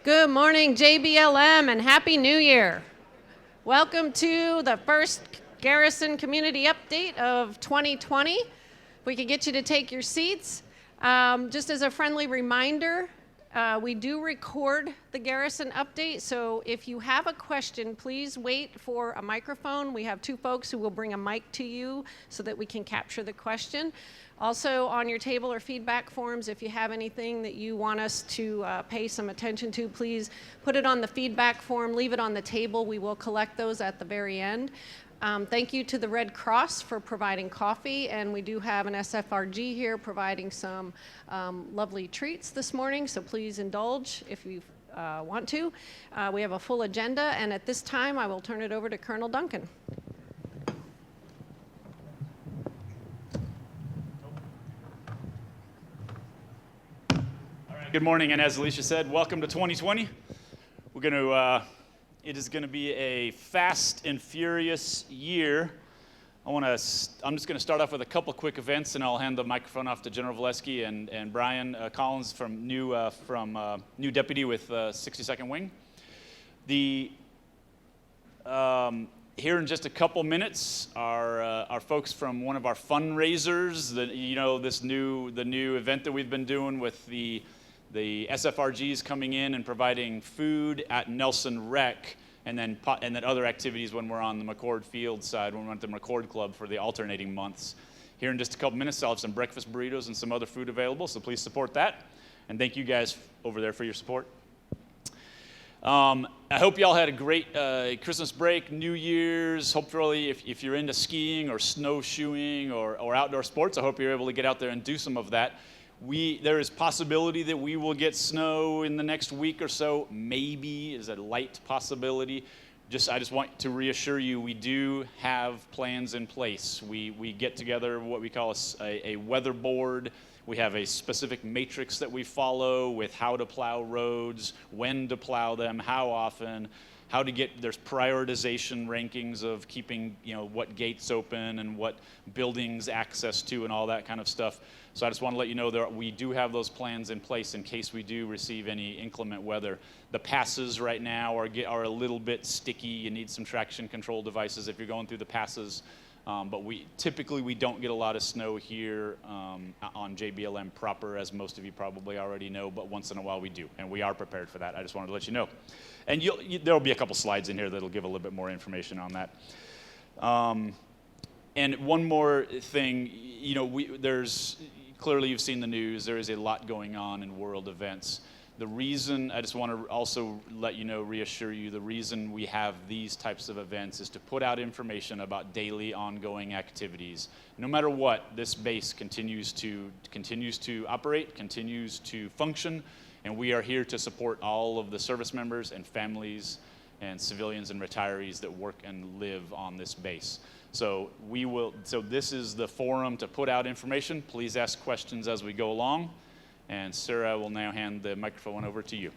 Good morning, JBLM, and Happy New Year. Welcome to the first Garrison Community Update of 2020. If we could get you to take your seats. Just as a friendly reminder, we do record the Garrison Update, so if you have a question, please wait for a microphone. We have two folks who will bring a mic to you so that we can capture the question. Also, on your table are feedback forms. If you have anything that you want us to pay some attention to, please put it on the feedback form, leave it on the table. We will collect those at the very end. Thank you to the Red Cross for providing coffee, and we do have an SFRG here providing some lovely treats this morning, so please indulge if you want to. We have a full agenda, and at this time I will turn it over to Colonel Duncan. Good morning, and as Alicia said, welcome to 2020. It is going to be a fast and furious year. I'm just going to start off with a couple quick events, and I'll hand the microphone off to General Valesky and Brian Collins from new deputy with 62nd Wing. Here in just a couple minutes, our folks from one of our fundraisers, the new event that we've been doing with the SFRGs coming in and providing food at Nelson Rec, and then other activities when we're on the McChord field side, when we're at the McChord Club for the alternating months. Here in just a couple minutes, I'll have some breakfast burritos and some other food available, so please support that. And thank you guys over there for your support. I hope y'all had a great Christmas break, New Year's. Hopefully, if you're into skiing or snowshoeing or outdoor sports, I hope you're able to get out there and do some of that. There is possibility that we will get snow in the next week or so. Maybe is a light possibility. I just want to reassure you, we do have plans in place. We get together what we call a weather board. We have a specific matrix that we follow with how to plow roads, when to plow them, how often, how to get, there's prioritization rankings of keeping, what gates open and what buildings access to and all that kind of stuff. So I just want to let you know that we do have those plans in place in case we do receive any inclement weather. The passes right now are a little bit sticky. You need some traction control devices if you're going through the passes. But we don't get a lot of snow here on JBLM proper, as most of you probably already know, but once in a while we do, and we are prepared for that. I just wanted to let you know. And there'll be a couple slides in here that'll give a little bit more information on that. And one more thing, clearly you've seen the news, there is a lot going on in world events. The reason, I just want to also reassure you, the reason we have these types of events is to put out information about daily ongoing activities. No matter what, this base continues to operate, continues to function, and we are here to support all of the service members and families and civilians and retirees that work and live on this base. So this is the forum to put out information. Please ask questions as we go along. And Sarah will now hand the microphone over to you.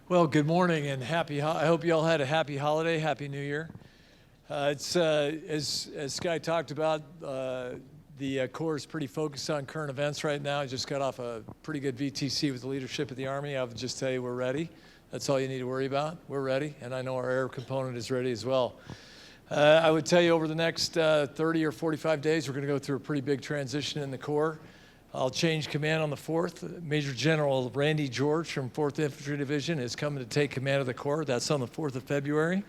Well, good morning and I hope you all had a happy holiday, happy New Year. It's as Sky talked about, the Corps is pretty focused on current events right now. I just got off a pretty good VTC with the leadership of the Army. I would just tell you we're ready. That's all you need to worry about. We're ready, and I know our air component is ready as well. I would tell you over the next 30 or 45 days, we're going to go through a pretty big transition in the Corps. I'll change command on the 4th. Major General Randy George from 4th Infantry Division is coming to take command of the Corps. That's on the 4th of February.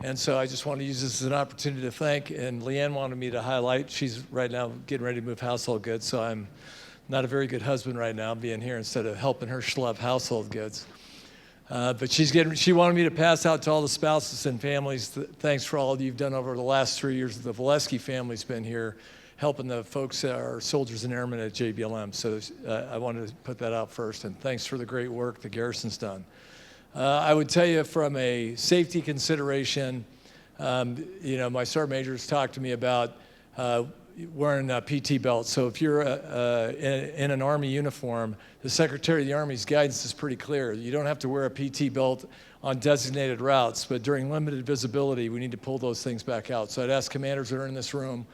And so I just want to use this as an opportunity to thank, and Leanne wanted me to highlight, she's right now getting ready to move household goods, so I'm not a very good husband right now, being here instead of helping her schlep household goods. But she wanted me to pass out to all the spouses and families, thanks for all you've done over the last 3 years. The Valesky family's been here helping the folks, our soldiers and airmen at JBLM. So I wanted to put that out first, and thanks for the great work the Garrison's done. I would tell you from a safety consideration, my sergeant majors talked to me about wearing a PT belt. So if you're in an Army uniform, the Secretary of the Army's guidance is pretty clear. You don't have to wear a PT belt on designated routes, but during limited visibility, we need to pull those things back out. So I'd ask commanders that are in this room.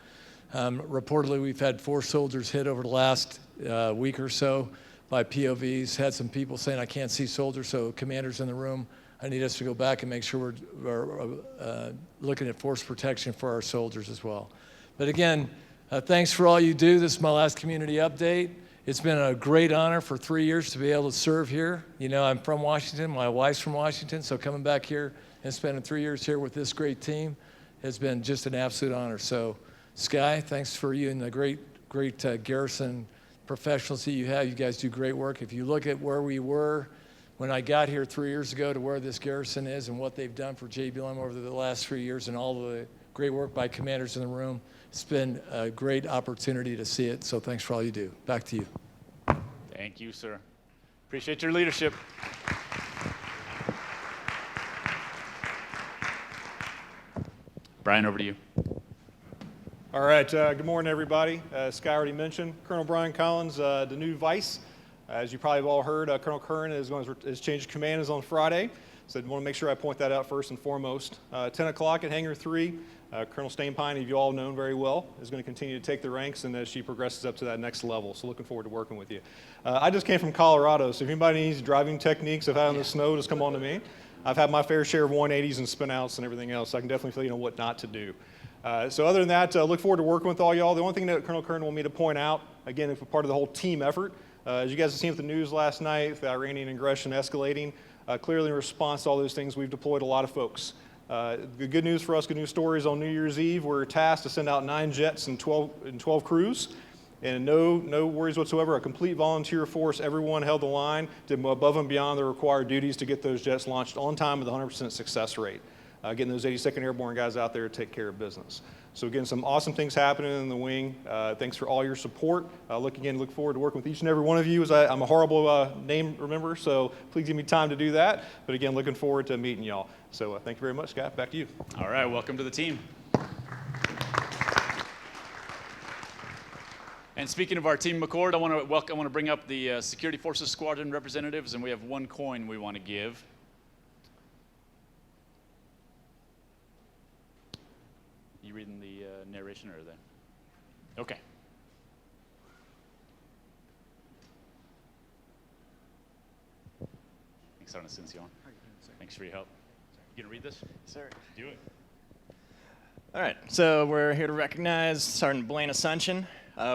Reportedly, we've had 4 soldiers hit over the last week or so. by POVs. Had some people saying, I can't see soldiers, so commanders in the room, I need us to go back and make sure we're looking at force protection for our soldiers as well. But again, thanks for all you do. This is my last community update. It's been a great honor for 3 years to be able to serve here. You know, I'm from Washington. My wife's from Washington, so coming back here and spending 3 years here with this great team has been just an absolute honor. So, Sky, thanks for you and the great garrison professionals that you have. You guys do great work. If you look at where we were when I got here 3 years ago to where this garrison is and what they've done for JBLM over the last 3 years and all the great work by commanders in the room, it's been a great opportunity to see it. So thanks for all you do. Back to you. Thank you, sir. Appreciate your leadership. Brian, over to you. All right, good morning, everybody. As Sky already mentioned, Colonel Brian Collins, the new vice. As you probably have all heard, Colonel Curran has changed command on Friday, so I want to make sure I point that out first and foremost. 10 o'clock at Hangar 3, Colonel Stainpine, who you all know very well, is going to continue to take the ranks and as she progresses up to that next level, so looking forward to working with you. I just came from Colorado, so if anybody needs driving techniques of out in the snow, just come on to me. I've had my fair share of 180s and spin-outs and everything else, so I can definitely tell you what not to do. So other than that, look forward to working with all y'all. The only thing that Colonel Curran wanted me to point out, again, if we're part of the whole team effort, as you guys have seen with the news last night, the Iranian aggression escalating, clearly in response to all those things, we've deployed a lot of folks. The good news for us, good news stories on New Year's Eve, we're tasked to send out 9 jets and 12 crews, and no worries whatsoever, a complete volunteer force. Everyone held the line, did above and beyond their required duties to get those jets launched on time with a 100% success rate. Getting those 82nd Airborne guys out there to take care of business. So again, some awesome things happening in the wing. Thanks for all your support. Look forward to working with each and every one of you. I'm a horrible name remember, so please give me time to do that. But again, looking forward to meeting y'all. So thank you very much, Scott. Back to you. All right, welcome to the team. And speaking of our team, McChord, I want to bring up the Security Forces Squadron representatives, and we have one coin we want to give. You reading the narration or the? Okay. Thanks, Asuncion. Thanks for your help. You gonna read this? Sir. Do it. All right, so we're here to recognize Sergeant Blaine Asuncion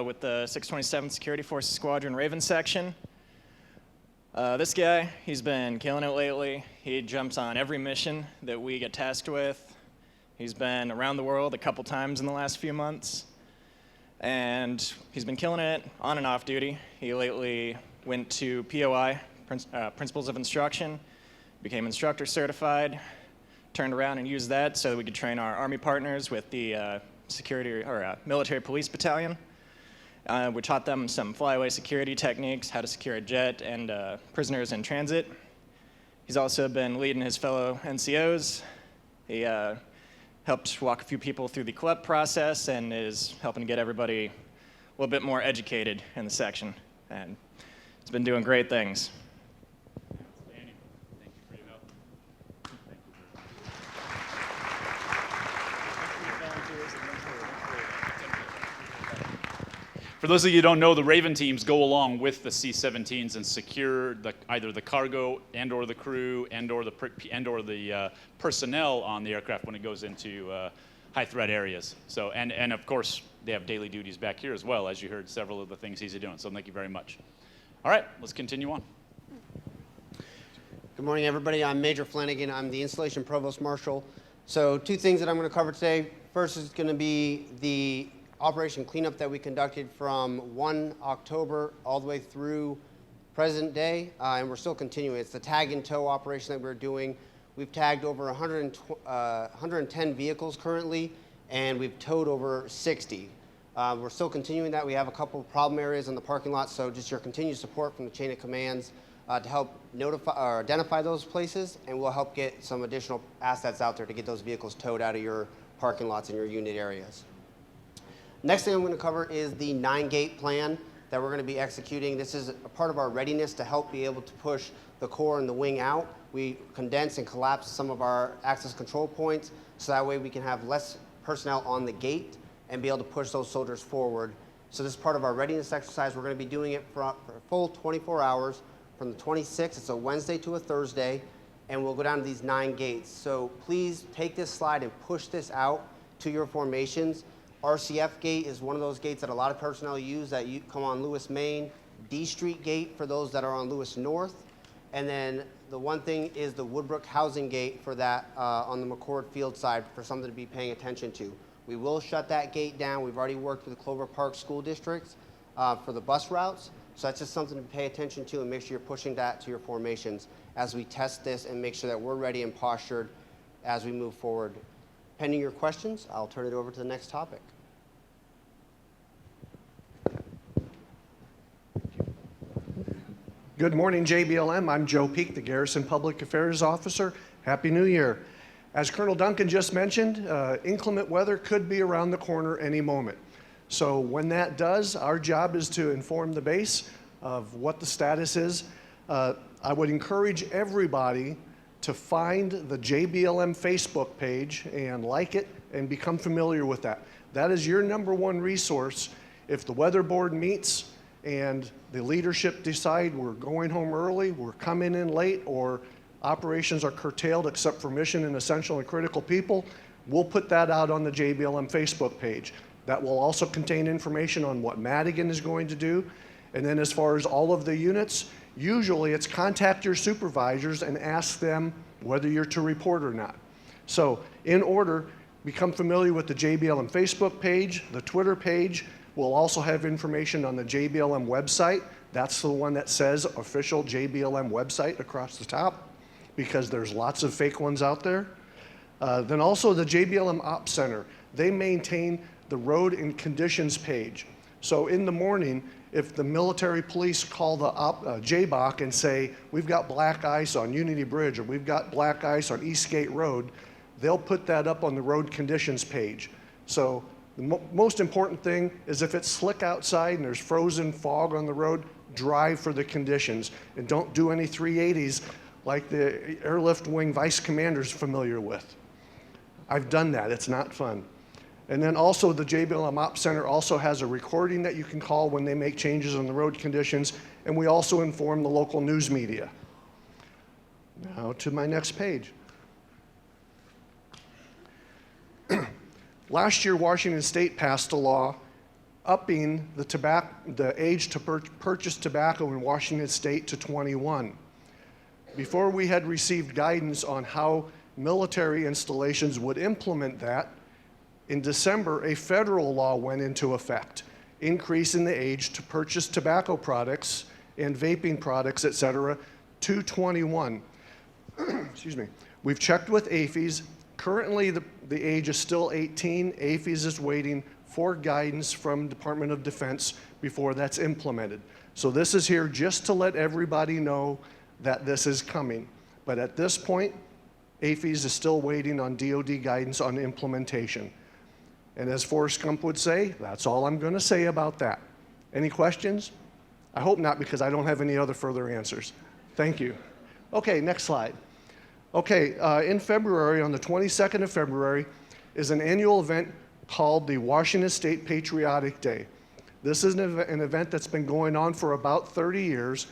with the 627th Security Forces Squadron Raven Section. This guy, he's been killing it lately. He jumps on every mission that we get tasked with. He's been around the world a couple times in the last few months, and he's been killing it on and off duty. He lately went to POI, Principles of Instruction, became instructor certified, turned around and used that so that we could train our Army partners with the military police battalion. We taught them some flyaway security techniques, how to secure a jet and prisoners in transit. He's also been leading his fellow NCOs. He helped walk a few people through the CLEP process and is helping to get everybody a little bit more educated in the section. And it's been doing great things. Thank you for your help. For those of you who don't know, the Raven teams go along with the C-17s and secure either the cargo and/or the crew and/or the personnel on the aircraft when it goes into high threat areas. So and of course they have daily duties back here as well, as you heard several of the things he's doing. So thank you very much. All right, let's continue on. Good morning, everybody. I'm Major Flanagan. I'm the Installation Provost Marshal. So 2 things that I'm going to cover today. First is going to be the Operation Cleanup that we conducted from 1 October all the way through present day, and we're still continuing. It's the tag and tow operation that we're doing. We've tagged over 110 vehicles currently, and we've towed over 60. We're still continuing that. We have a couple of problem areas in the parking lot, so just your continued support from the chain of commands to help notify or identify those places, and we'll help get some additional assets out there to get those vehicles towed out of your parking lots and your unit areas. Next thing I'm going to cover is the 9-gate plan that we're going to be executing. This is a part of our readiness to help be able to push the core and the wing out. We condense and collapse some of our access control points so that way we can have less personnel on the gate and be able to push those soldiers forward So this is part of our readiness exercise. We're going to be doing it for a full 24 hours from the 26th. It's a Wednesday to a Thursday, and we'll go down to these 9 gates. So please take this slide and push this out to your formations. RCF gate is one of those gates that a lot of personnel use that you come on Lewis Main. D Street gate for those that are on Lewis North. And then the one thing is the Woodbrook housing gate for that on the McChord field side for something to be paying attention to. We will shut that gate down. We've already worked with the Clover Park school districts for the bus routes. So that's just something to pay attention to and make sure you're pushing that to your formations as we test this and make sure that we're ready and postured as we move forward. Pending your questions, I'll turn it over to the next topic. Good morning, JBLM. I'm Joe Peak, the Garrison Public Affairs Officer. Happy New Year. As Colonel Duncan just mentioned, inclement weather could be around the corner any moment. So when that does, our job is to inform the base of what the status is. I would encourage everybody to find the JBLM Facebook page and like it and become familiar with that. That is your #1 resource. If the weather board meets and the leadership decide we're going home early, we're coming in late, or operations are curtailed except for mission and essential and critical people, we'll put that out on the JBLM Facebook page. That will also contain information on what Madigan is going to do. And then as far as all of the units, usually it's contact your supervisors and ask them whether you're to report or not. So in order, become familiar with the JBLM Facebook page, the Twitter page. We'll also have information on the JBLM website. That's the one that says official JBLM website across the top, because there's lots of fake ones out there. Then also the JBLM Ops Center. They maintain the road and conditions page. So in the morning, if the military police call the JBOC and say, we've got black ice on Unity Bridge, or we've got black ice on Eastgate Road, they'll put that up on the road conditions page. So the most important thing is if it's slick outside and there's frozen fog on the road, drive for the conditions. And don't do any 380s like the airlift wing vice commander's familiar with. I've done that, it's not fun. And then also the JBLM Ops Center also has a recording that you can call when they make changes on the road conditions, and we also inform the local news media. Now to my next page. Last year, Washington State passed a law upping the age to purchase tobacco in Washington State to 21. Before we had received guidance on how military installations would implement that, in December, a federal law went into effect, increasing the age to purchase tobacco products and vaping products, et cetera, to 21. Excuse me. We've checked with AAFES. Currently, the age is still 18. AAFES is waiting for guidance from Department of Defense before that's implemented. So this is here just to let everybody know that this is coming. But at this point, AAFES is still waiting on DoD guidance on implementation. And as Forrest Gump would say, that's all I'm going to say about that. Any questions? I hope not, because I don't have any other further answers. Thank you. Okay, next slide. Okay, in February, on the 22nd of February, is an annual event called the Washington State Patriotic Day. This is an event that's been going on for about 30 years,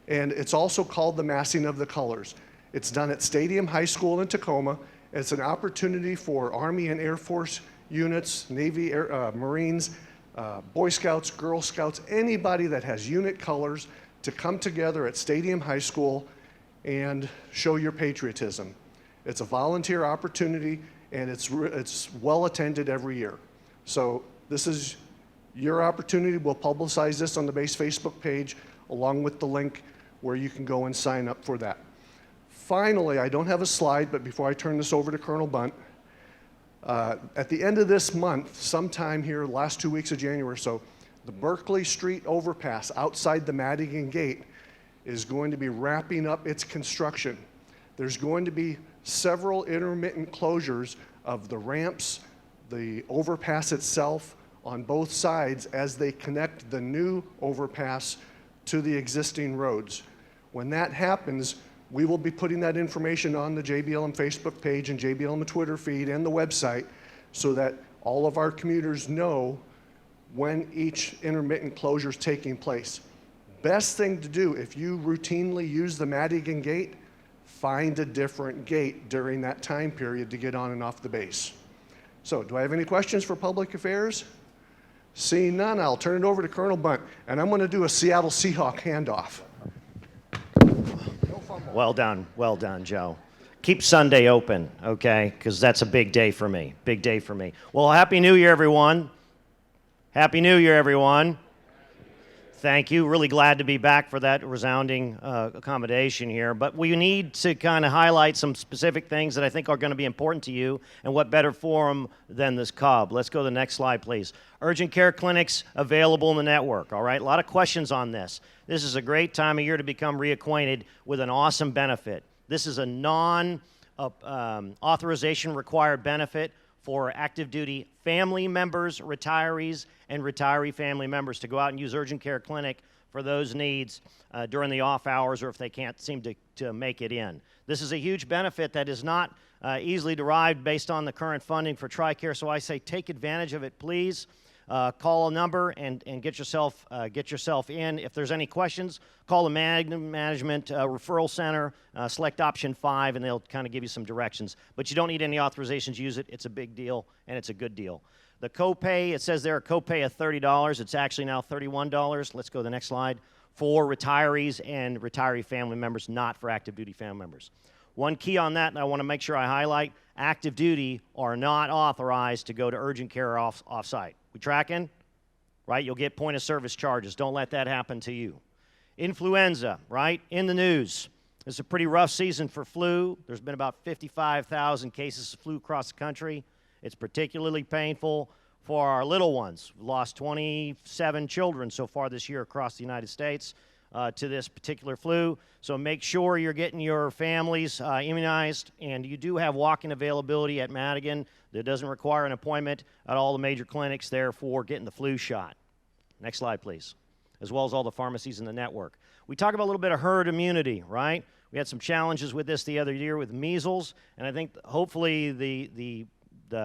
and it's also called the Massing of the Colors. It's done at Stadium High School in Tacoma. It's an opportunity for Army and Air Force units, Navy, Marines, Boy Scouts, Girl Scouts, anybody that has unit colors to come together at Stadium High School and show your patriotism. It's a volunteer opportunity, and it's well attended every year. So this is your opportunity. We'll publicize this on the base Facebook page along with the link where you can go and sign up for that. Finally, I don't have a slide, but before I turn this over to Colonel Bunt, at the end of this month, sometime here, last 2 weeks of January or so, the Berkeley Street overpass outside the Madigan gate is going to be wrapping up its construction. There's going to be several intermittent closures of the ramps, the overpass itself on both sides as they connect the new overpass to the existing roads. When that happens, we will be putting that information on the JBLM Facebook page and JBLM Twitter feed and the website so that all of our commuters know when each intermittent closure is taking place. Best thing to do, if you routinely use the Madigan gate, find a different gate during that time period to get on and off the base. So, do I have any questions for Public Affairs? Seeing none, I'll turn it over to Colonel Bunt, and I'm going to do a Seattle Seahawk handoff. Well done, Joe. Keep Sunday open, okay? Because that's a big day for me. Big day for me. Well, Happy New Year, everyone. Happy New Year, everyone. Thank you. Really glad to be back for that resounding accommodation here. But we need to kind of highlight some specific things that I think are going to be important to you, and what better forum than this CUB. Let's go to the next slide, please. Urgent care clinics available in the network, all right? A lot of questions on this. This is a great time of year to become reacquainted with an awesome benefit. This is a non-authorization required benefit for active duty family members, retirees, and retiree family members to go out and use urgent care clinic for those needs during the off hours, or if they can't seem to make it in. This is a huge benefit that is not easily derived based on the current funding for TRICARE, so I say take advantage of it, please. Call a number and get yourself in. If there's any questions, call the Management Referral Center, select option 5, and they'll kind of give you some directions. But you don't need any authorizations to use it. It's a big deal, and it's a good deal. The copay, it says there a copay of $30. It's actually now $31. Let's go to the next slide. For retirees and retiree family members, not for active duty family members. One key on that, and I want to make sure I highlight, active duty are not authorized to go to urgent care off-site. We tracking? Right? You'll get point of service charges. Don't let that happen to you. Influenza, right? In the news. It's a pretty rough season for flu. There's been about 55,000 cases of flu across the country. It's particularly painful for our little ones. We've lost 27 children so far this year across the United States to this particular flu. So make sure you're getting your families immunized, and you do have walk-in availability at Madigan. That doesn't require an appointment at all the major clinics there for getting the flu shot. Next slide, please. As well as all the pharmacies in the network. We talk about a little bit of herd immunity, right? We had some challenges with this the other year with measles, and I think hopefully the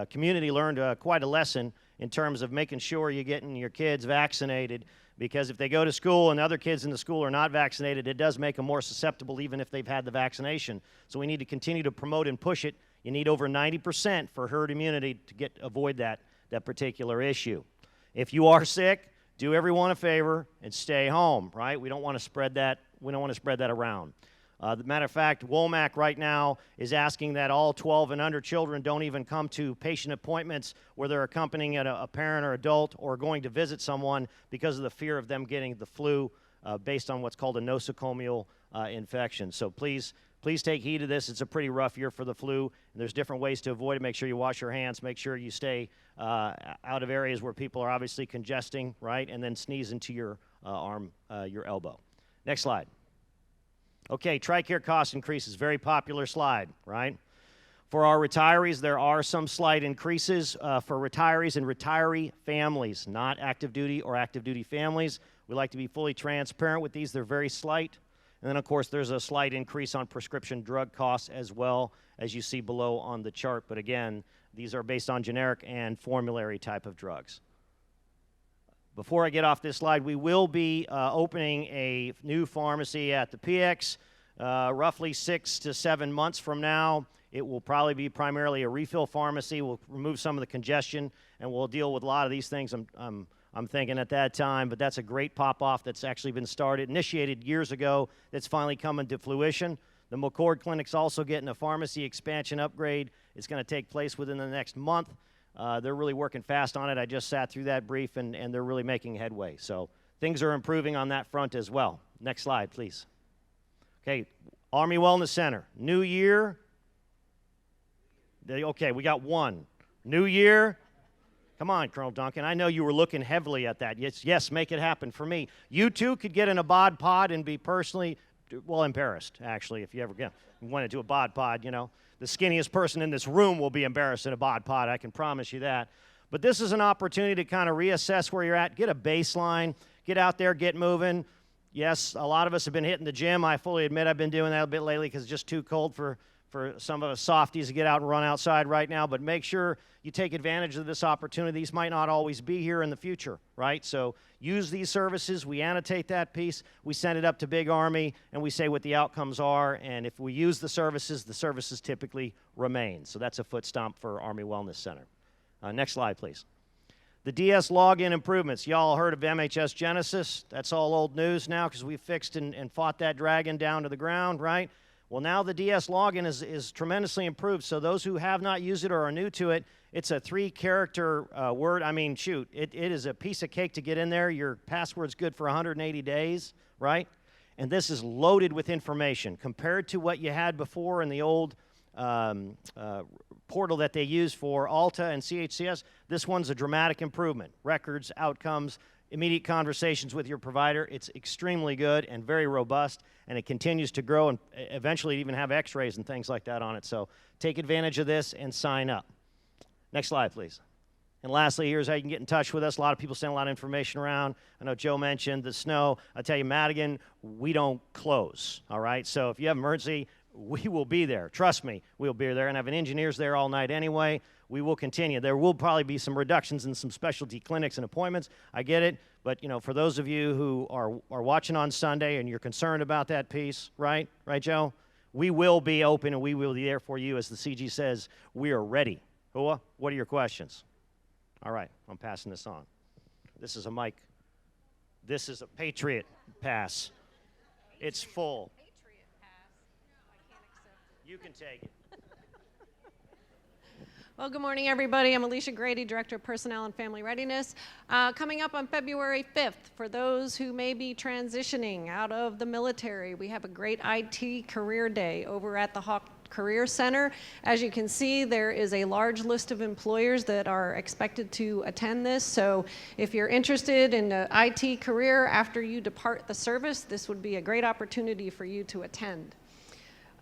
community learned quite a lesson in terms of making sure you're getting your kids vaccinated, because if they go to school and other kids in the school are not vaccinated, it does make them more susceptible even if they've had the vaccination. So we need to continue to promote and push it. You need over 90% for herd immunity to avoid that particular issue. If you are sick, do everyone a favor and stay home, right? We don't want to spread that. We don't want to spread that around. As a matter of fact, WOMAC right now is asking that all 12 and under children don't even come to patient appointments where they're accompanying a parent or adult or going to visit someone because of the fear of them getting the flu based on what's called a nosocomial infection. So please take heed of this. It's a pretty rough year for the flu, and there's different ways to avoid it. Make sure you wash your hands. Make sure you stay out of areas where people are obviously congesting, right, and then sneeze into your arm, your elbow. Next slide. Okay, TRICARE cost increases, very popular slide, right? For our retirees, there are some slight increases for retirees and retiree families, not active duty or active duty families. We like to be fully transparent with these. They're very slight. And then, of course, there's a slight increase on prescription drug costs as well, as you see below on the chart. But again, these are based on generic and formulary type of drugs. Before I get off this slide, we will be opening a new pharmacy at the PX roughly 6 to 7 months from now. It will probably be primarily a refill pharmacy. We'll remove some of the congestion, and we'll deal with a lot of these things I'm thinking at that time. But that's a great pop-off that's actually been initiated years ago, that's finally coming to fruition. The McChord Clinic's also getting a pharmacy expansion upgrade. It's going to take place within the next month. They're really working fast on it. I just sat through that brief, and they're really making headway. So things are improving on that front as well. Next slide, please. Okay, Army Wellness Center. New year. Okay, we got one. New year. Come on, Colonel Duncan. I know you were looking heavily at that. Yes, make it happen for me. You too could get in a bod pod and be personally, well, embarrassed, actually, if you ever went into a bod pod, you know. The skinniest person in this room will be embarrassed in a bod pod, I can promise you that. But this is an opportunity to kind of reassess where you're at, get a baseline, get out there, get moving. Yes, a lot of us have been hitting the gym. I fully admit I've been doing that a bit lately because it's just too cold for for some of us softies to get out and run outside right now, but make sure you take advantage of this opportunity. These might not always be here in the future, right? So use these services. We annotate that piece. We send it up to Big Army, and we say what the outcomes are. And if we use the services typically remain. So that's a foot stomp for Army Wellness Center. Next slide, please. The DS login improvements. Y'all heard of MHS Genesis? That's all old news now because we fixed and fought that dragon down to the ground, right? Well, now the DS login is tremendously improved. So those who have not used it or are new to it, it's a 3-character word. I mean, shoot, it is a piece of cake to get in there. Your password's good for 180 days, right? And this is loaded with information. Compared to what you had before in the old portal that they use for Alta and CHCS, this one's a dramatic improvement. Records, outcomes, immediate conversations with your provider. It's extremely good and very robust, and it continues to grow and eventually even have x-rays and things like that on it. So take advantage of this and sign up. Next slide, please. And lastly, here's how you can get in touch with us. A lot of people send a lot of information around. I know Joe mentioned the snow. I tell you, Madigan, we don't close, all right? So if you have an emergency, we will be there. Trust me, we'll be there. And having engineers there all night anyway, we will continue. There will probably be some reductions in some specialty clinics and appointments. I get it. But, you know, for those of you who are watching on Sunday and you're concerned about that piece, right? Right, Joe? We will be open and we will be there for you. As the CG says, we are ready. Hua, what are your questions? All right, I'm passing this on. This is a mic. This is a Patriot pass. It's full. Patriot pass. No, I can't accept it. You can take it. Well, good morning, everybody. I'm Alicia Grady, Director of Personnel and Family Readiness. Coming up on February 5th, for those who may be transitioning out of the military, we have a great IT Career Day over at the Hawk Career Center. As you can see, there is a large list of employers that are expected to attend this. So if you're interested in an IT career after you depart the service, this would be a great opportunity for you to attend.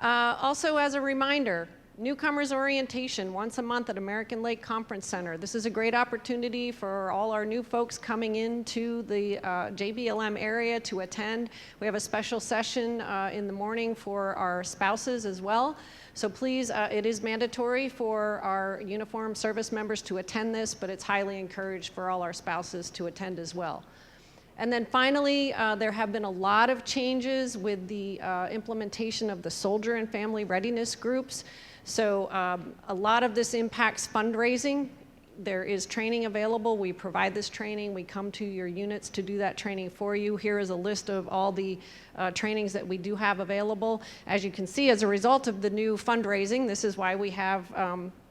Also, as a reminder, newcomers orientation once a month at American Lake Conference Center. This is a great opportunity for all our new folks coming into the JBLM area to attend. We have a special session in the morning for our spouses as well. So please, it is mandatory for our uniformed service members to attend this, but it's highly encouraged for all our spouses to attend as well. And then finally, there have been a lot of changes with the implementation of the soldier and family readiness groups. So a lot of this impacts fundraising. There is training available. We provide this training. We come to your units to do that training for you. Here is a list of all the trainings that we do have available. As you can see, as a result of the new fundraising, this is why we have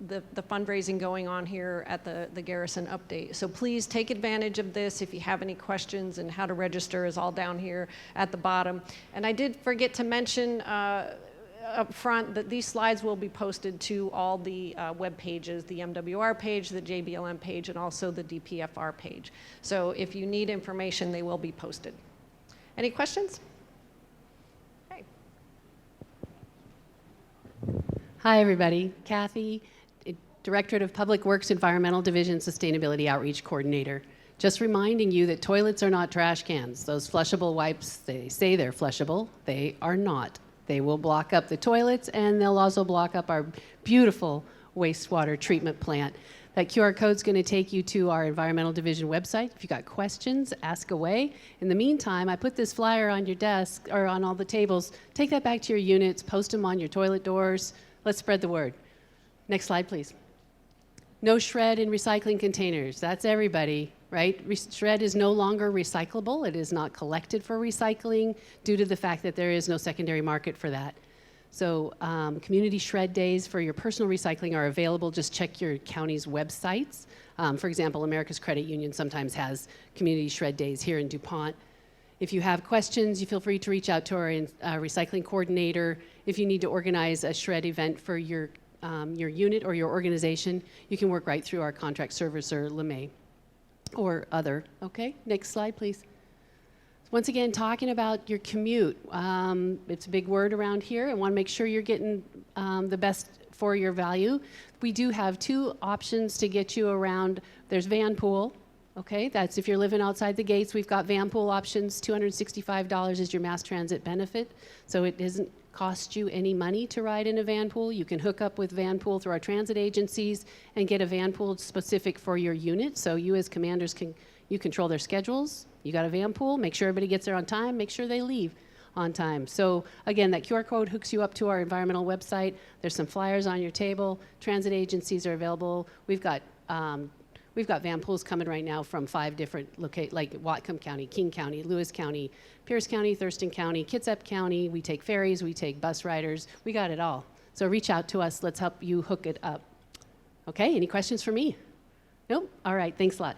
the fundraising going on here at the Garrison Update. So please take advantage of this. If you have any questions, and how to register is all down here at the bottom. And I did forget to mention up front that these slides will be posted to all the web pages, the MWR page, the JBLM page, and also the DPFR page. So if you need information, they will be posted. Any questions? Okay. Hi, everybody. Kathy, Directorate of Public Works Environmental Division Sustainability Outreach Coordinator. Just reminding you that toilets are not trash cans. Those flushable wipes, they say they're flushable. They are not. They will block up the toilets, and they'll also block up our beautiful wastewater treatment plant. That QR code's going to take you to our Environmental Division website. If you've got questions, ask away. In the meantime, I put this flyer on your desk, or on all the tables. Take that back to your units, post them on your toilet doors. Let's spread the word. Next slide, please. No shred in recycling containers. That's everybody, right? Shred is no longer recyclable. It is not collected for recycling due to the fact that there is no secondary market for that. So community shred days for your personal recycling are available. Just check your county's websites. For example, America's Credit Union sometimes has community shred days here in DuPont. If you have questions, you feel free to reach out to our recycling coordinator. If you need to organize a shred event for your unit or your organization, you can work right through our contract servicer, LeMay, or other. Okay, next slide, please. Once again, talking about your commute. It's a big word around here. I want to make sure you're getting the best for your value. We do have two options to get you around. There's van pool. Okay, that's if you're living outside the gates. We've got van pool options. $265 is your mass transit benefit, so it isn't cost you any money to ride in a van pool. You can hook up with van pool through our transit agencies and get a van pool specific for your unit. So you as commanders you control their schedules. You got a van pool, make sure everybody gets there on time, make sure they leave on time. So again, that QR code hooks you up to our environmental website. There's some flyers on your table. Transit agencies are available. We've got van pools coming right now from 5 different like Whatcom County, King County, Lewis County, Pierce County, Thurston County, Kitsap County. We take ferries, we take bus riders. We got it all. So reach out to us. Let's help you hook it up. Okay, any questions for me? Nope? All right, thanks a lot.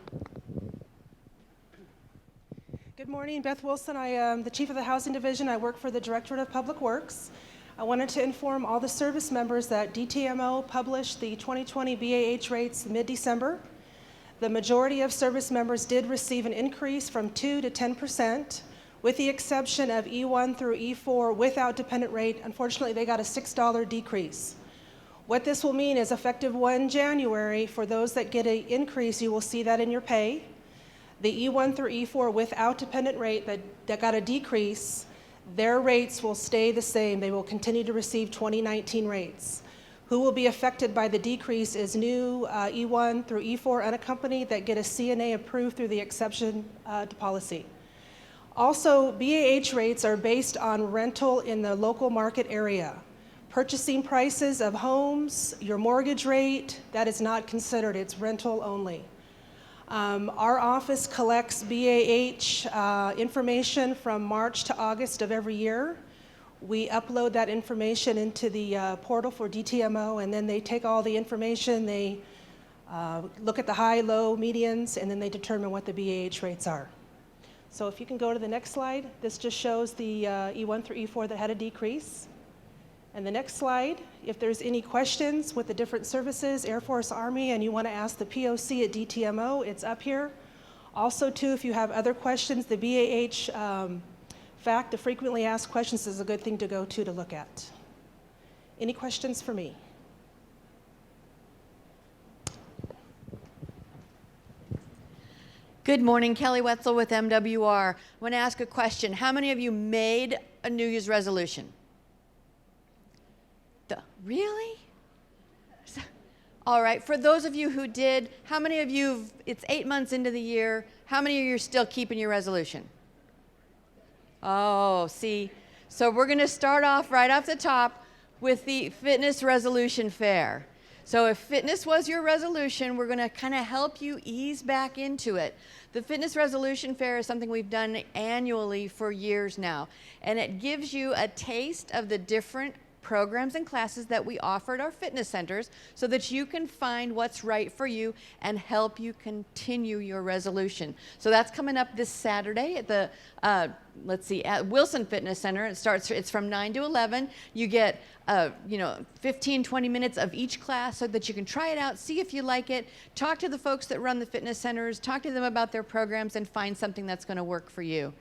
Good morning, Beth Wilson. I am the Chief of the Housing Division. I work for the Directorate of Public Works. I wanted to inform all the service members that DTMO published the 2020 BAH rates mid-December. The majority of service members did receive an increase from 2 to 10%, with the exception of E1 through E4 without dependent rate. Unfortunately, they got a $6 decrease. What this will mean is effective 1 January, for those that get an increase, you will see that in your pay. The E1 through E4 without dependent rate that got a decrease, their rates will stay the same. They will continue to receive 2019 rates. Who will be affected by the decrease is new E1 through E4 unaccompanied that get a CNA approved through the exception to policy. Also, BAH rates are based on rental in the local market area. Purchasing prices of homes, your mortgage rate, that is not considered. It's rental only. Our office collects BAH information from March to August of every year. We upload that information into the portal for DTMO, and then they take all the information, they look at the high, low, medians, and then they determine what the BAH rates are. So if you can go to the next slide, this just shows the E1 through E4 that had a decrease. And the next slide, if there's any questions with the different services, Air Force, Army, and you want to ask the POC at DTMO, it's up here. Also, too, if you have other questions, the BAH fact, the frequently asked questions, is a good thing to go to look at. Any questions for me? Good morning, Kelly Wetzel with MWR. I want to ask a question. How many of you made a New Year's resolution? Really? All right, for those of you who did, how many of you, it's 8 months into the year, how many of you are still keeping your resolution? Oh, see, so we're going to start off right off the top with the Fitness Resolution Fair. So if fitness was your resolution, we're going to kind of help you ease back into it. The Fitness Resolution Fair is something we've done annually for years now, and it gives you a taste of the different programs and classes that we offer at our fitness centers so that you can find what's right for you and help you continue your resolution. So that's coming up this Saturday at the, at Wilson Fitness Center. It's from 9 to 11. You get 15, 20 minutes of each class so that you can try it out, see if you like it, talk to the folks that run the fitness centers, talk to them about their programs, and find something that's going to work for you.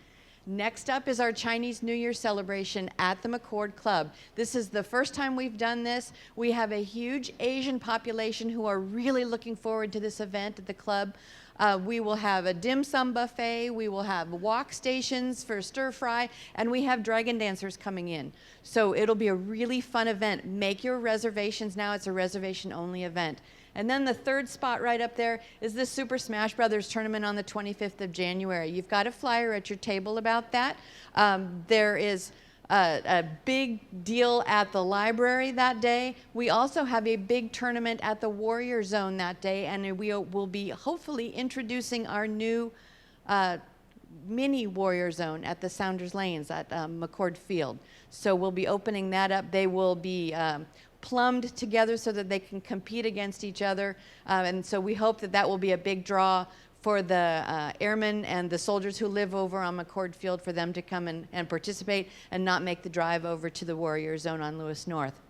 Next up is our Chinese New Year celebration at the McChord Club. This is the first time we've done this. We have a huge Asian population who are really looking forward to this event at the club. We will have a dim sum buffet, we will have walk stations for stir fry, and we have dragon dancers coming in. So it'll be a really fun event. Make your reservations now. It's a reservation only event. And then the third spot right up there is the Super Smash Brothers tournament on the 25th of January. You've got a flyer at your table about that. There is a big deal at the library that day. We also have a big tournament at the Warrior Zone that day, and we will be hopefully introducing our new mini Warrior Zone at the Sounders Lanes at McChord Field. So we'll be opening that up. They will be plumbed together so that they can compete against each other. And so we hope that that will be a big draw for the airmen and the soldiers who live over on McChord Field for them to come and participate and not make the drive over to the Warrior Zone on Lewis North.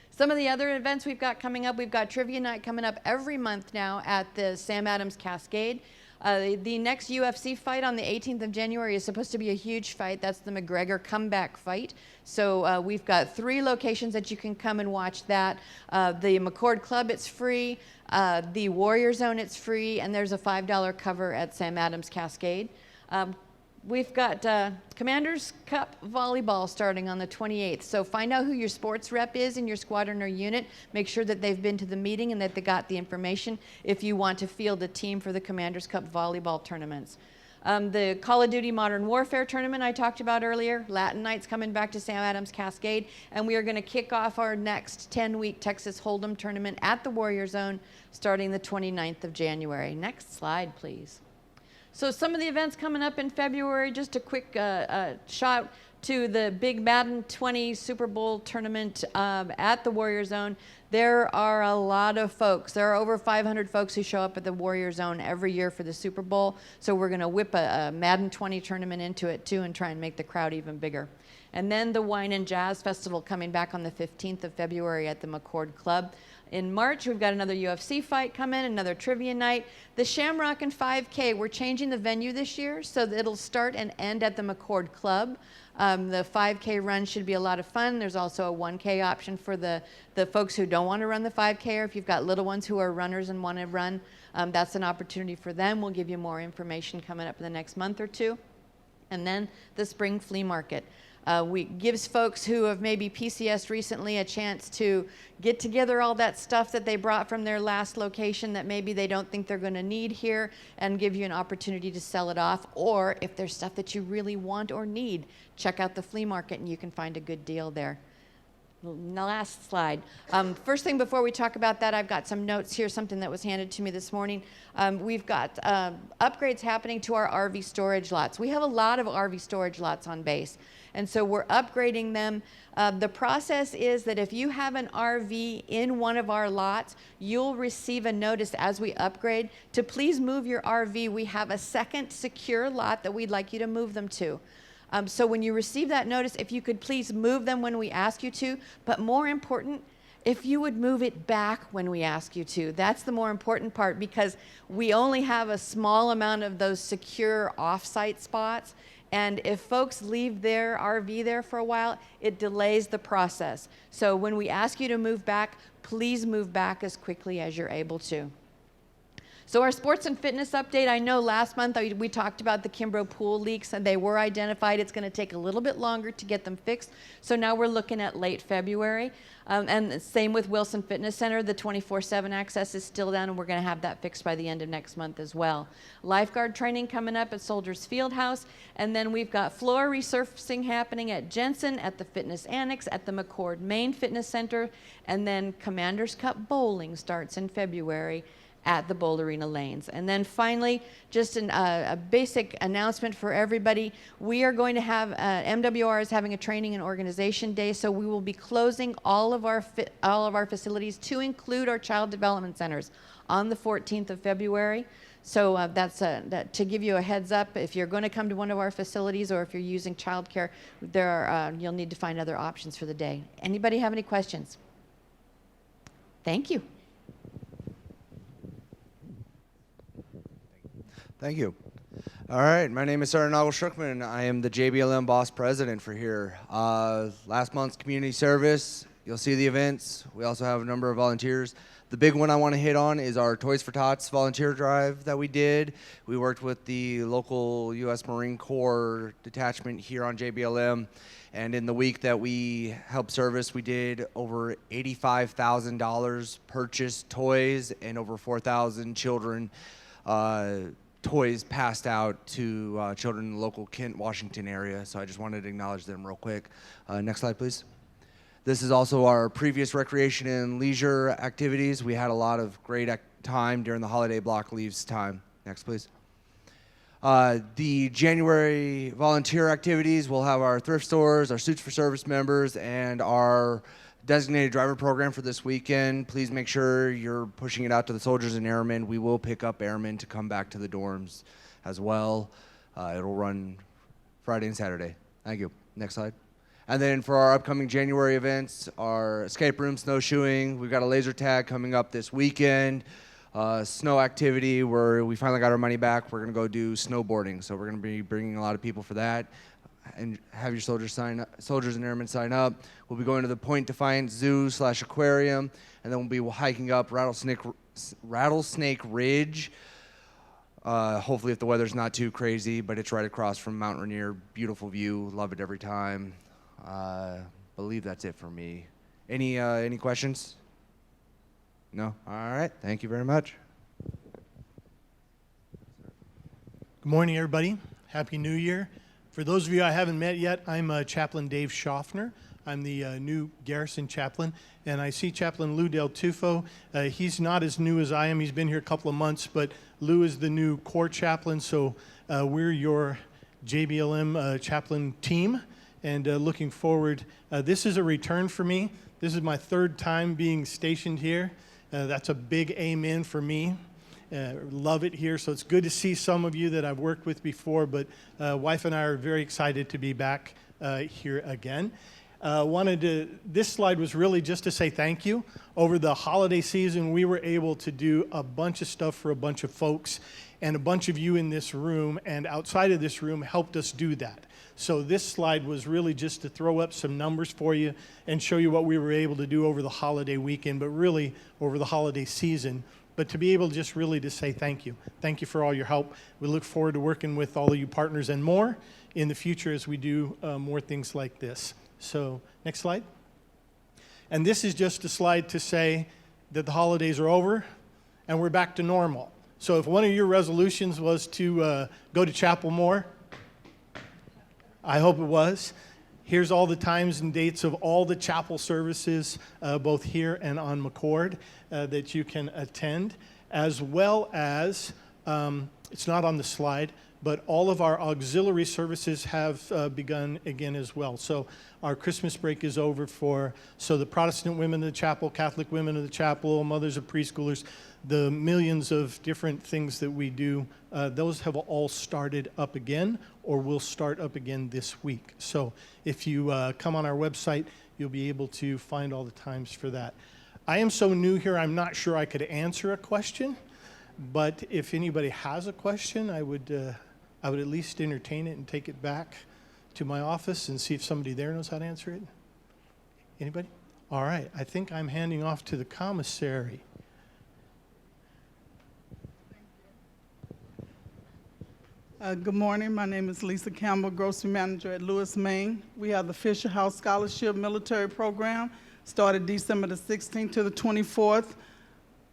Some of the other events we've got coming up, we've got Trivia Night coming up every month now at the Sam Adams Cascade. The next UFC fight on the 18th of January is supposed to be a huge fight. That's the McGregor comeback fight. So we've got 3 locations that you can come and watch that. The McChord Club, it's free. The Warrior Zone, it's free. And there's a $5 cover at Sam Adams Cascade. we've got Commander's Cup volleyball starting on the 28th. So find out who your sports rep is in your squadron or unit. Make sure that they've been to the meeting and that they got the information if you want to field a team for the Commander's Cup volleyball tournaments. The Call of Duty Modern Warfare tournament I talked about earlier, Latin Night's coming back to Sam Adams Cascade, and we are going to kick off our next 10-week Texas Hold'em tournament at the Warrior Zone starting the 29th of January. Next slide, please. So some of the events coming up in February, just a quick shout to the big Madden 20 Super Bowl tournament at the Warrior Zone. There are a lot of folks. There are over 500 folks who show up at the Warrior Zone every year for the Super Bowl. So we're going to whip a Madden 20 tournament into it too and try and make the crowd even bigger. And then the Wine and Jazz Festival coming back on the 15th of February at the McChord Club. In March, we've got another UFC fight coming, another trivia night. The Shamrock and 5K, we're changing the venue this year so that it'll start and end at the McChord Club. The 5K run should be a lot of fun. There's also a 1K option for the folks who don't want to run the 5K, or if you've got little ones who are runners and want to run, that's an opportunity for them. We'll give you more information coming up in the next month or two. And then the spring flea market. Gives folks who have maybe PCS'd recently a chance to get together all that stuff that they brought from their last location that maybe they don't think they're going to need here, and give you an opportunity to sell it off. Or if there's stuff that you really want or need, check out the flea market and you can find a good deal there. The last slide. First thing before we talk about that, I've got some notes here, something that was handed to me this morning. We've got upgrades happening to our RV storage lots. We have a lot of RV storage lots on base, and so we're upgrading them. The process is that if you have an RV in one of our lots, you'll receive a notice as we upgrade to please move your RV. We have a second secure lot that we'd like you to move them to. So when you receive that notice, if you could please move them when we ask you to, but more important, if you would move it back when we ask you to. That's the more important part, because we only have a small amount of those secure off-site spots. And if folks leave their RV there for a while, it delays the process. So when we ask you to move back, please move back as quickly as you're able to. So our sports and fitness update, I know last month we talked about the Kimbrough pool leaks, and they were identified. It's going to take a little bit longer to get them fixed. So now we're looking at late February. And the same with Wilson Fitness Center. The 24/7 access is still down, and we're going to have that fixed by the end of next month as well. Lifeguard training coming up at Soldiers Field House. And then we've got floor resurfacing happening at Jensen, at the Fitness Annex, at the McChord Main Fitness Center. And then Commander's Cup Bowling starts in February at the Bowl Arena lanes. And then finally, just a basic announcement for everybody. We are going to have, MWR is having a training and organization day, so we will be closing all of our facilities to include our child development centers on the 14th of February. So that's to give you a heads up. If you're going to come to one of our facilities, or if you're using childcare, you'll need to find other options for the day. Anybody have any questions? Thank you. Thank you. All right, my name is Sergeant Noggle Shrookman. I am the JBLM boss president for here. Last month's community service, you'll see the events. We also have a number of volunteers. The big one I want to hit on is our Toys for Tots volunteer drive that we did. We worked with the local U.S. Marine Corps detachment here on JBLM, and in the week that we helped service, we did over $85,000 purchased toys, and over 4,000 children toys passed out to children in the local Kent, Washington area. So I just wanted to acknowledge them real quick. Next slide, please. This is also our previous recreation and leisure activities. We had a lot of great time during the holiday block leaves time. Next, please. The January volunteer activities, we'll have our thrift stores, our Suits for Service members, and our designated driver program for this weekend. Please make sure you're pushing it out to the soldiers and airmen. We will pick up airmen to come back to the dorms as well. It'll run Friday and Saturday. Thank you. Next slide. And then for our upcoming January events, our escape room, snowshoeing, we've got a laser tag coming up this weekend. Snow activity where we finally got our money back. We're going to go do snowboarding. So we're going to be bringing a lot of people for that. And have your soldiers and airmen sign up. We'll be going to the Point Defiance Zoo/Aquarium, and then we'll be hiking up Rattlesnake Ridge. Hopefully if the weather's not too crazy, but it's right across from Mount Rainier. Beautiful view, love it every time. Believe that's it for me. Any questions? No? All right, thank you very much. Good morning, everybody. Happy New Year. For those of you I haven't met yet, I'm Chaplain Dave Schaffner. I'm the new Garrison Chaplain, and I see Chaplain Lou Del Tufo. He's not as new as I am. He's been here a couple of months, but Lou is the new Corps Chaplain, so we're your JBLM Chaplain team, and looking forward. This is a return for me. This is my third time being stationed here. That's a big amen for me. Love it here, so it's good to see some of you that I've worked with before, but wife and I are very excited to be back here again. This slide was really just to say thank you. Over the holiday season, we were able to do a bunch of stuff for a bunch of folks, and a bunch of you in this room and outside of this room helped us do that. So this slide was really just to throw up some numbers for you and show you what we were able to do over the holiday weekend, but really over the holiday season. But to be able just really to say thank you. Thank you for all your help. We look forward to working with all of you partners and more in the future as we do more things like this. So next slide. And this is just a slide to say that the holidays are over and we're back to normal. So if one of your resolutions was to go to chapel more, I hope it was. Here's all the times and dates of all the chapel services, both here and on McChord, that you can attend, as well as, it's not on the slide, but all of our auxiliary services have begun again as well. So our Christmas break is over so the Protestant women of the chapel, Catholic women of the chapel, mothers of preschoolers, the millions of different things that we do, those have all started up again or will start up again this week. So if you come on our website, you'll be able to find all the times for that. I am so new here, I'm not sure I could answer a question, but if anybody has a question, I would at least entertain it and take it back to my office and see if somebody there knows how to answer it. Anybody? All right, I think I'm handing off to the commissary. Good morning. My name is Lisa Campbell, Grocery Manager at Lewis, Maine. We have the Fisher House Scholarship Military Program, started December the 16th to the 24th,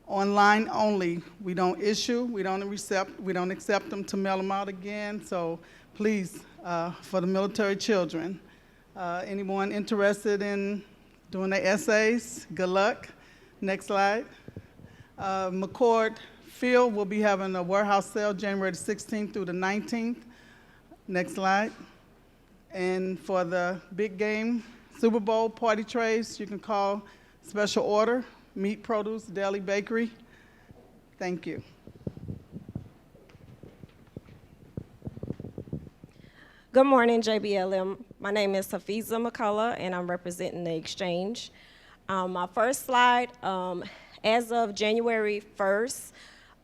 online only. We don't issue, we don't accept them to mail them out again, so please, for the military children. Anyone interested in doing the essays, good luck. Next slide. McChord Field will be having a warehouse sale January the 16th through the 19th. Next slide. And for the big game, Super Bowl party trays, you can call special order, meat, produce, deli, bakery. Thank you. Good morning, JBLM. My name is Hafiza McCullough, and I'm representing the exchange. My first slide, as of January 1st,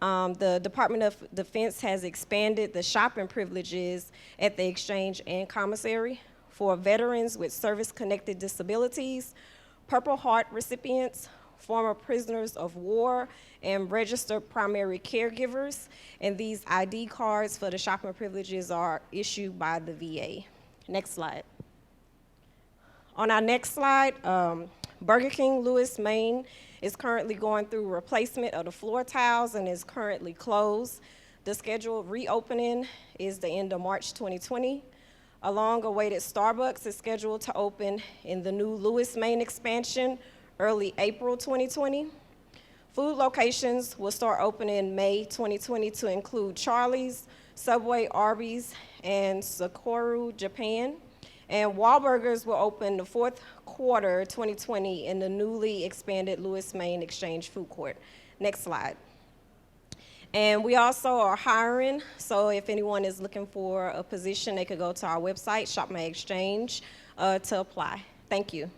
the Department of Defense has expanded the shopping privileges at the exchange and commissary for veterans with service-connected disabilities, Purple Heart recipients, former prisoners of war, and registered primary caregivers. And these ID cards for the shopping privileges are issued by the VA. Next slide. On our next slide, Burger King Lewis, Maine is currently going through replacement of the floor tiles and is currently closed. The scheduled reopening is the end of March 2020. A long-awaited Starbucks is scheduled to open in the new Lewis, Maine expansion early April 2020. Food locations will start opening in May 2020 to include Charlie's, Subway, Arby's, and Sakoru, Japan. And Wahlburgers will open the fourth quarter 2020 in the newly expanded Lewis, Maine Exchange Food Court. Next slide. And we also are hiring, so if anyone is looking for a position, they could go to our website, Shop My Exchange, to apply. Thank you.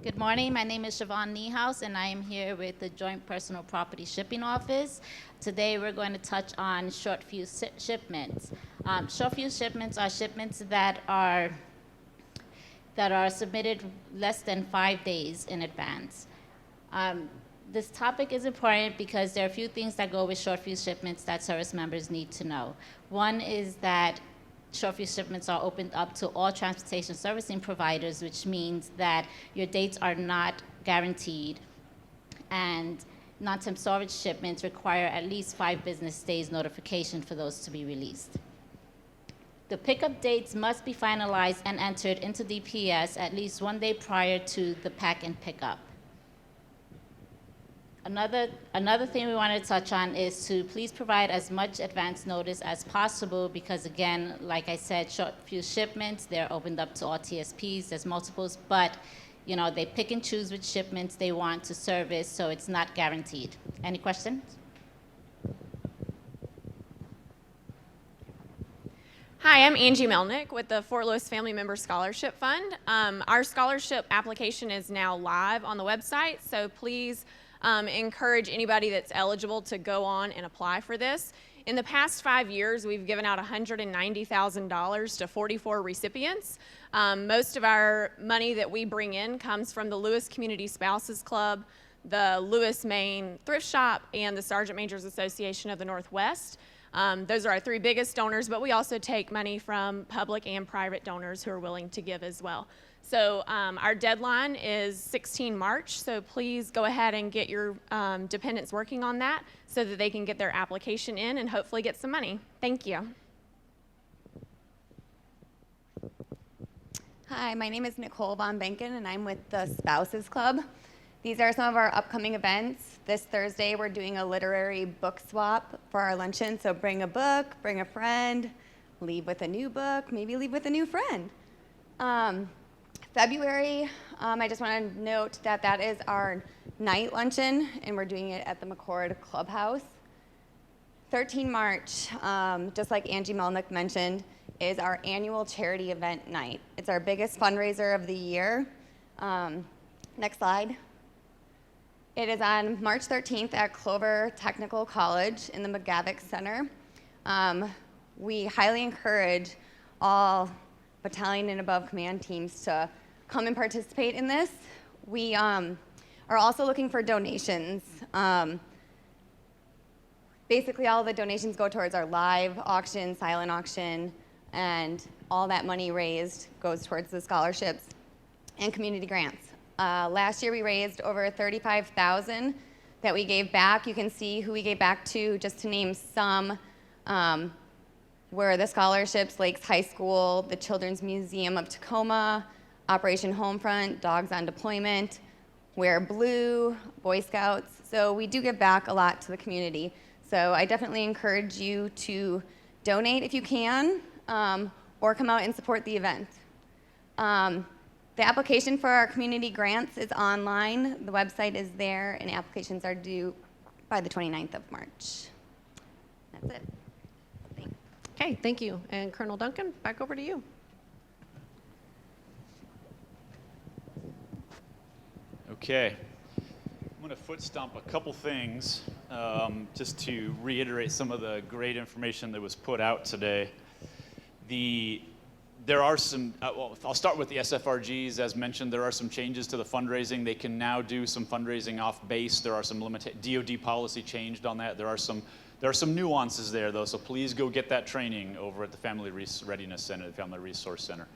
Good morning, my name is Siobhan Niehaus, and I am here with the Joint Personal Property Shipping Office. Today we're going to touch on short fuse shipments. Short fuse shipments are shipments that are submitted less than 5 days in advance. this topic is important because there are a few things that go with short fuse shipments that service members need to know. One is that short fuse shipments are opened up to all transportation servicing providers, which means that your dates are not guaranteed, and non-temp storage shipments require at least 5 business days notification for those to be released. The pickup dates must be finalized and entered into DPS at least 1 day prior to the pack and pickup. Another thing we want to touch on is to please provide as much advance notice as possible because, again, like I said, short fuse shipments, they're opened up to all TSPs, there's multiples, but you know, they pick and choose which shipments they want to service, so it's not guaranteed. Any questions? Hi, I'm Angie Melnick with the Fort Lewis Family Member Scholarship Fund. Our scholarship application is now live on the website, so please encourage anybody that's eligible to go on and apply for this. In the past 5 years, we've given out $190,000 to 44 recipients. Most of our money that we bring in comes from the Lewis Community Spouses Club, the Lewis Maine Thrift Shop, and the Sergeant Majors Association of the Northwest. Those are our 3 biggest donors, but we also take money from public and private donors who are willing to give as well. So our deadline is 16 March, so please go ahead and get your dependents working on that so that they can get their application in and hopefully get some money. Thank you. Hi, my name is Nicole Von Benken, and I'm with the Spouses Club. These are some of our upcoming events. This Thursday, we're doing a literary book swap for our luncheon, so bring a book, bring a friend, leave with a new book, maybe leave with a new friend. February, I just want to note that that is our night luncheon, and we're doing it at the McChord Clubhouse. 13 March, just like Angie Melnick mentioned, is our annual charity event night. It's our biggest fundraiser of the year. Next slide. It is on March 13th at Clover Technical College in the McGavick Center. We highly encourage all battalion and above command teams to come and participate in this. We are also looking for donations. Basically, all the donations go towards our live auction, silent auction, and all that money raised goes towards the scholarships and community grants. Last year, we raised over $35,000 that we gave back. You can see who we gave back to, just to name some, were the scholarships, Lakes High School, the Children's Museum of Tacoma, Operation Homefront, Dogs on Deployment, Wear Blue, Boy Scouts. So we do give back a lot to the community. So I definitely encourage you to donate if you can, or come out and support the event. The application for our community grants is online. The website is there, and applications are due by the 29th of March. That's it. Thanks. Okay, thank you. And Colonel Duncan, back over to you. Okay. I'm going to foot stomp a couple things just to reiterate some of the great information that was put out today. There are some, well, I'll start with the SFRGs. As mentioned, there are some changes to the fundraising. They can now do some fundraising off base. There are some DoD policy changed on that. There are some nuances there, though, so please go get that training over at the Family Readiness Center, the Family Resource Center.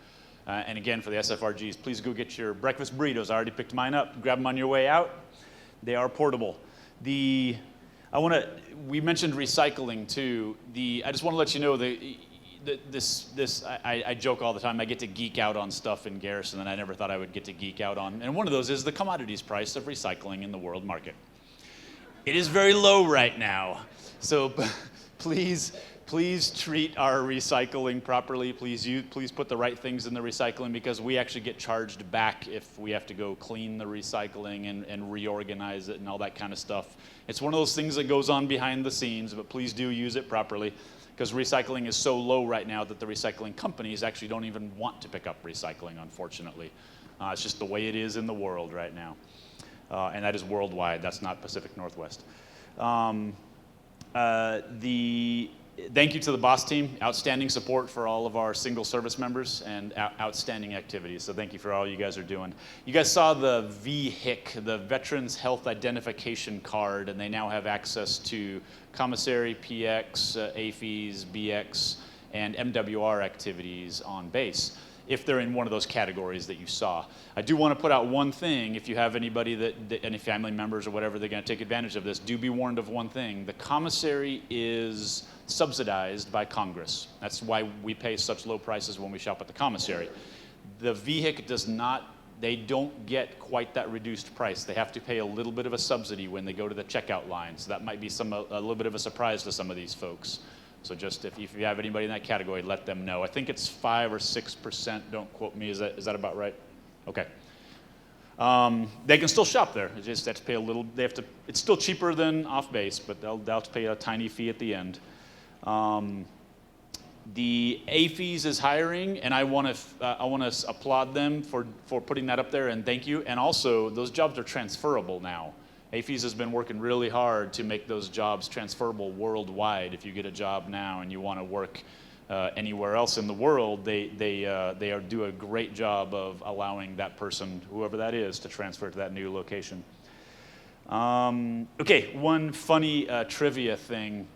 And again, for the SFRGs, please go get your breakfast burritos. I already picked mine up. Grab them on your way out. They are portable. We mentioned recycling, too. I just want to let you know I joke all the time. I get to geek out on stuff in Garrison that I never thought I would get to geek out on. And one of those is the commodities price of recycling in the world market. It is very low right now. So please treat our recycling properly. Please put the right things in the recycling, because we actually get charged back if we have to go clean the recycling and reorganize it and all that kind of stuff. It's one of those things that goes on behind the scenes, but please do use it properly, because recycling is so low right now that the recycling companies actually don't even want to pick up recycling, unfortunately. It's just the way it is in the world right now. And that is worldwide. That's not Pacific Northwest. thank you to the BOSS team. Outstanding support for all of our single service members and outstanding activities. So thank you for all you guys are doing. You guys saw the VHIC, the Veterans Health Identification Card, and they now have access to commissary, PX, AFES, BX, and MWR activities on base, if they're in one of those categories that you saw. I do want to put out one thing. If you have anybody any family members or whatever, they're going to take advantage of this, do be warned of one thing. The commissary is subsidized by Congress. That's why we pay such low prices when we shop at the commissary. The VHIC does not, they don't get quite that reduced price. They have to pay a little bit of a subsidy when they go to the checkout line. So that might be a little bit of a surprise to some of these folks. So just if you have anybody in that category, let them know. I think it's 5 or 6%. Don't quote me. Is that about right? Okay. They can still shop there. They just have to pay a little. It's still cheaper than off base, but they'll have to pay a tiny fee at the end. The AFES is hiring, and I want to applaud them for putting that up there, and thank you. And also, those jobs are transferable now. AFES has been working really hard to make those jobs transferable worldwide. If you get a job now and you want to work anywhere else in the world, they do a great job of allowing that person, whoever that is, to transfer to that new location. Okay, one funny trivia thing.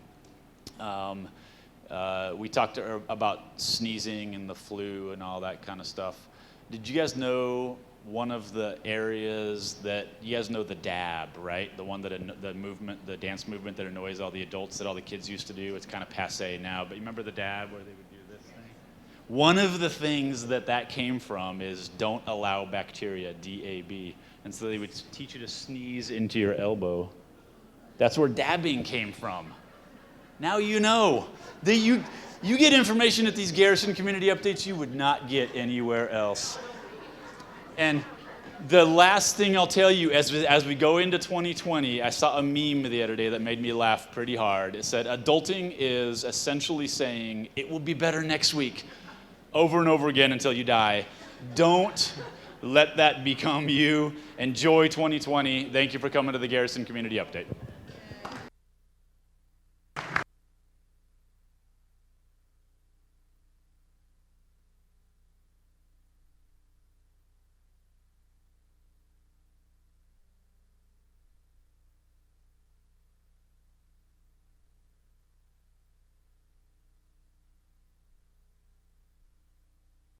We talked about sneezing and the flu and all that kind of stuff. Did you guys know one of the areas that, you guys know the dab, right? The one that, the dance movement that annoys all the adults that all the kids used to do. It's kind of passe now, but you remember the dab where they would do this thing? One of the things that came from is don't allow bacteria, DAB. And so they would teach you to sneeze into your elbow. That's where dabbing came from. Now you know. You get information at these Garrison Community Updates you would not get anywhere else. And the last thing I'll tell you, as we go into 2020, I saw a meme the other day that made me laugh pretty hard. It said, adulting is essentially saying, it will be better next week, over and over again until you die. Don't let that become you. Enjoy 2020. Thank you for coming to the Garrison Community Update.